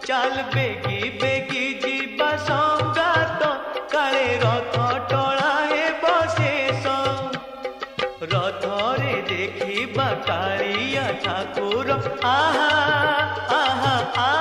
चाल बेगी बेगी जीवा संगात काले रथ टळा हे बशेष रथरे देखिबा कालिया ठाकुर आहा आहा आहा